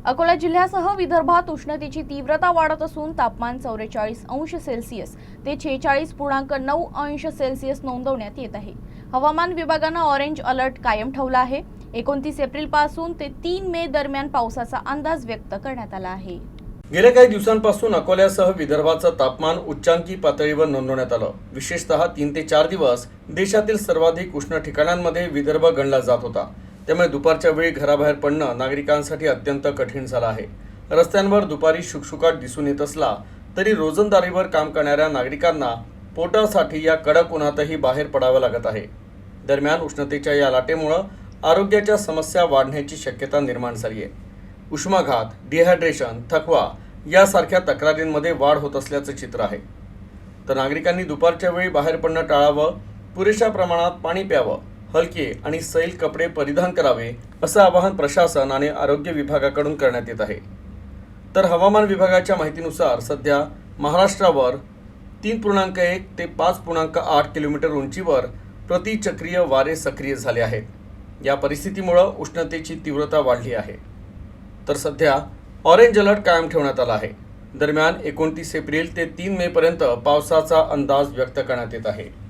अकोला जिल्ह्यासह विदर्भात उष्णतेची तीव्रता वाढत असून तापमान 44°C ते 46.9°C नोंदवण्यात येत आहे। हवामान विभागाने ऑरेंज अलर्ट कायम ठेवला आहे। 29 एप्रिल पासून ते 3 मे दरम्यान पावसाचा अंदाज व्यक्त करण्यात आला आहे। गेल्या काही दिवसांपासून अकोल्यासह विदर्भाचं तापमान उच्चांकी पातळीवर नोंदवण्यात आलं। विशेषतः 3 ते 4 दिवस देशातील सर्वाधिक उष्ण ठिकाणांमध्ये विदर्भ गणला जात होता। त्यामुळे दुपारच्या वेळी घराबाहेर पडणं नागरिकांसाठी अत्यंत कठीण झालं आहे। रस्त्यांवर दुपारी शुकशुकाट दिसून येत असला तरी रोजंदारीवर काम करणाऱ्या नागरिकांना पोटासाठी या कडक उन्हातही बाहेर पडावं लागत आहे। दरम्यान उष्णतेच्या या लाटेमुळे आरोग्याच्या समस्या वाढण्याची शक्यता निर्माण झाली आहे। उष्माघात, डिहायड्रेशन, थकवा यासारख्या तक्रारींमध्ये वाढ होत असल्याचं चित्र आहे। तर नागरिकांनी दुपारच्या वेळी बाहेर पडणं टाळावं, पुरेशा प्रमाणात पाणी प्यावं, हलके आणि सैल कपडे परिधान करावे असं आवाहन प्रशासन आणि आरोग्य विभागाकडून करण्यात येत आहे। तर हवामान विभागाच्या माहितीनुसार सध्या महाराष्ट्रावर 3.1 ते 5.8 किलोमीटर उंचीवर प्रतिचक्रीय वारे सक्रिय झाले आहेत। या परिस्थितीमुळे उष्णतेची तीव्रता वाढली आहे। तर सध्या ऑरेंज अलर्ट कायम ठेवण्यात आला आहे। दरम्यान 29 एप्रिल ते 3 मे पर्यंत पावसाचा अंदाज व्यक्त करण्यात येत आहे।